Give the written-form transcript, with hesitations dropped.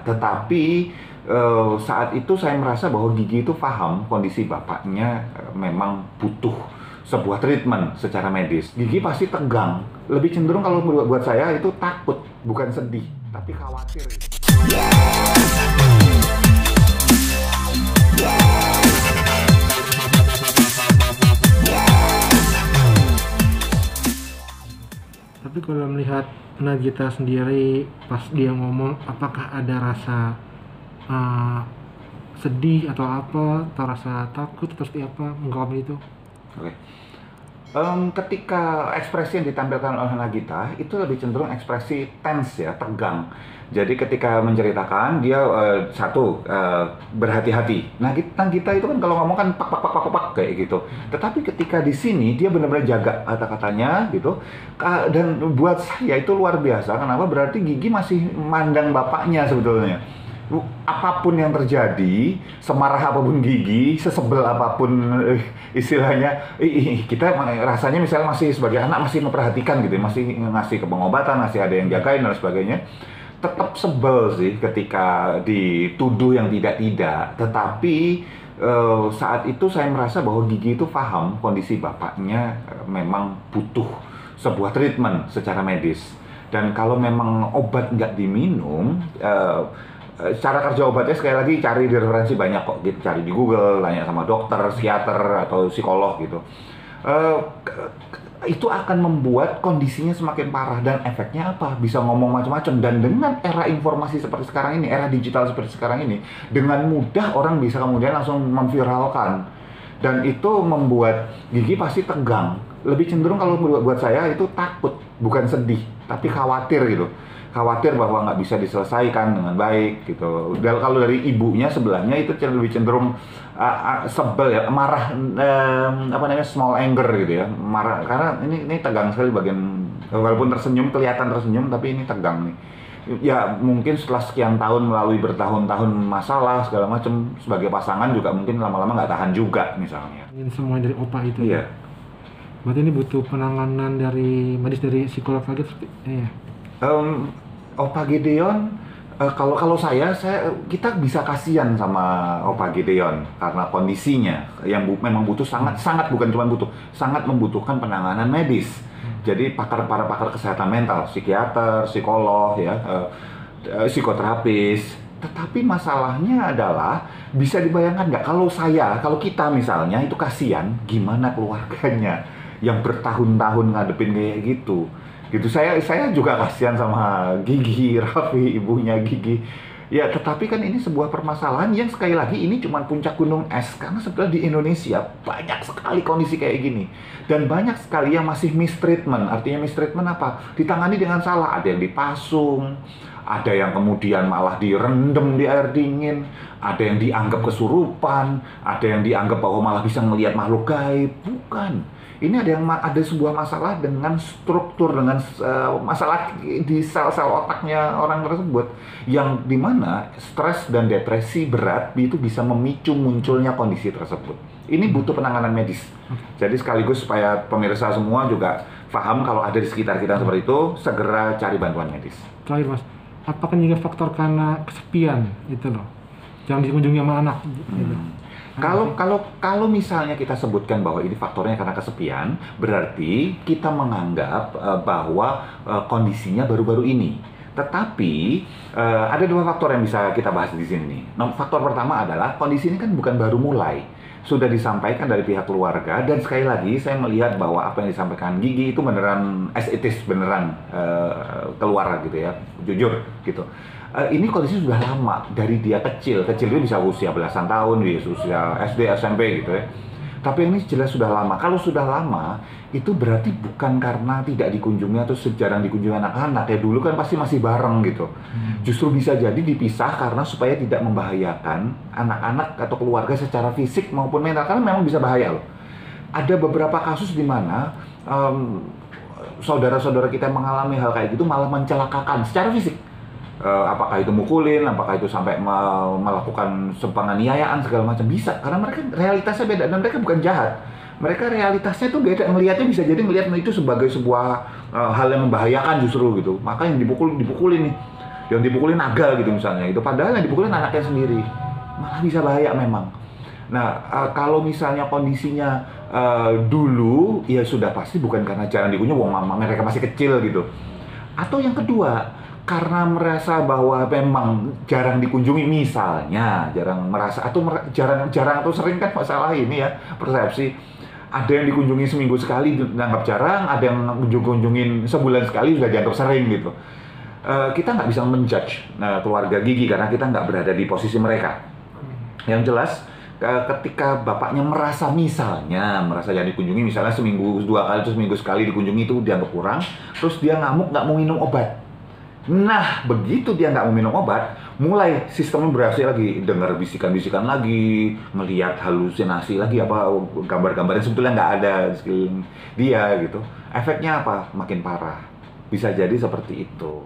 Tetapi saat itu saya merasa bahwa Gigi itu paham kondisi bapaknya memang butuh sebuah treatment secara medis. Gigi pasti tegang. Lebih cenderung kalau buat saya itu takut, bukan sedih, tapi khawatir. Tapi kalau melihat Nagita sendiri pas dia ngomong, apakah ada rasa sedih atau apa, atau rasa takut atau seperti apa mengalami itu? Oke. Ketika ekspresi yang ditampilkan oleh Nagita itu lebih cenderung ekspresi tense ya, tegang. Jadi ketika menceritakan dia berhati-hati. Nagita itu kan kalau ngomong kan pak kayak gitu. Tetapi ketika di sini dia benar-benar jaga kata-katanya gitu. Dan buat saya itu luar biasa. Kenapa? Berarti Gigi masih mandang bapaknya sebetulnya. Apapun yang terjadi, semarah apapun Gigi, sesebel apapun istilahnya, kita rasanya misalnya masih sebagai anak masih memperhatikan gitu, masih ngasih ke pengobatan, masih ada yang jagain dan sebagainya. Tetap sebel sih ketika dituduh yang tidak-tidak. Tetapi saat itu saya merasa bahwa Gigi itu paham kondisi bapaknya memang butuh sebuah treatment secara medis. Dan kalau memang obat nggak diminum, cara kerja obatnya sekali lagi cari di referensi banyak kok, gitu. Cari di Google, tanya sama dokter, psikiater atau psikolog gitu. Itu akan membuat kondisinya semakin parah dan efeknya apa? Bisa ngomong macam-macam. Dan dengan era informasi seperti sekarang ini, era digital seperti sekarang ini, dengan mudah orang bisa kemudian langsung memviralkan. Dan itu membuat Gigi pasti tegang. Lebih cenderung kalau buat saya itu takut, bukan sedih, tapi khawatir gitu. Khawatir bahwa nggak bisa diselesaikan dengan baik gitu. Dan kalau dari ibunya sebelahnya itu lebih cenderung sebel ya, marah, small anger gitu ya, marah karena ini tegang sekali bagian, walaupun tersenyum kelihatan tersenyum tapi ini tegang nih. Ya mungkin setelah sekian tahun melalui bertahun-tahun masalah segala macam sebagai pasangan juga mungkin lama-lama nggak tahan juga misalnya. Ini semua dari opa itu. Iya. Berarti ini butuh penanganan dari medis dari psikolog lagi ya. Opa Gideon, kalau kita bisa kasihan sama Opa Gideon karena kondisinya yang memang butuh sangat bukan cuma butuh, sangat membutuhkan penanganan medis. Jadi para pakar kesehatan mental, psikiater, psikolog ya, psikoterapis. Tetapi masalahnya adalah bisa dibayangkan nggak kalau kita misalnya itu kasihan, gimana keluarganya yang bertahun-tahun ngadepin kayak gitu. Saya juga kasihan sama Gigi, Raffi, ibunya Gigi. Ya, tetapi kan ini sebuah permasalahan yang sekali lagi ini cuma puncak gunung es. Karena sebenarnya di Indonesia banyak sekali kondisi kayak gini. Dan banyak sekali yang masih mistreatment. Artinya mistreatment apa? Ditangani dengan salah. Ada yang dipasung, ada yang kemudian malah direndam di air dingin, ada yang dianggap kesurupan, ada yang dianggap bahwa malah bisa melihat makhluk gaib. Bukan. Ini ada sebuah masalah dengan struktur, dengan masalah di sel-sel otaknya orang tersebut, yang dimana stres dan depresi berat itu bisa memicu munculnya kondisi tersebut. Ini butuh penanganan medis. Jadi sekaligus supaya pemirsa semua juga paham kalau ada di sekitar kita seperti itu, segera cari bantuan medis. Terakhir Mas, apakah juga faktor karena kesepian itu loh, yang dikunjungi sama anak? Gitu. Kalau misalnya kita sebutkan bahwa ini faktornya karena kesepian, berarti kita menganggap bahwa kondisinya baru-baru ini. Tetapi ada dua faktor yang bisa kita bahas di sini. Faktor pertama adalah kondisi ini kan bukan baru mulai, sudah disampaikan dari pihak keluarga, dan sekali lagi saya melihat bahwa apa yang disampaikan Gigi itu beneran as it is, beneran keluar gitu ya, jujur gitu. Ini kondisi sudah lama, dari dia kecil itu bisa usia belasan tahun, usia SD, SMP gitu ya. Tapi ini jelas sudah lama. Kalau sudah lama, itu berarti bukan karena tidak dikunjungi atau jarang dikunjungi anak-anak. Ya dulu kan pasti masih bareng gitu. Justru bisa jadi dipisah karena supaya tidak membahayakan anak-anak atau keluarga secara fisik maupun mental. Karena memang bisa bahaya loh. Ada beberapa kasus di mana saudara-saudara kita yang mengalami hal kayak gitu malah mencelakakan secara fisik. Apakah itu mukulin, apakah itu sampai melakukan penganiayaan segala macam, bisa karena mereka realitasnya beda dan mereka bukan jahat, mereka realitasnya itu beda, melihatnya bisa jadi melihat itu sebagai sebuah hal yang membahayakan justru gitu, maka yang dipukulin nih. yang dipukulin naga gitu misalnya, itu padahal yang dipukulin anaknya sendiri, malah bisa bahaya memang. Nah, kalau misalnya kondisinya dulu, ya sudah pasti bukan karena jarang dikunjungi, wong mama mereka masih kecil gitu. Atau yang kedua, karena merasa bahwa memang jarang dikunjungi, misalnya jarang merasa atau jarang atau sering kan masalah ini ya, persepsi. Ada yang dikunjungi seminggu sekali dianggap jarang, ada yang kunjungin sebulan sekali sudah dianggap sering gitu. Kita nggak bisa menjudge keluarga Gigi karena kita nggak berada di posisi mereka. Yang jelas, ketika bapaknya merasa merasa yang dikunjungi misalnya seminggu 2 kali atau seminggu sekali dikunjungi itu dianggap kurang, terus dia ngamuk nggak mau minum obat. Nah, begitu dia nggak mau minum obat, mulai sistemnya bereaksi lagi, dengar bisikan-bisikan lagi, melihat halusinasi lagi, apa gambar-gambar yang sebetulnya nggak ada di sekeliling dia gitu. Efeknya apa? Makin parah. Bisa jadi seperti itu.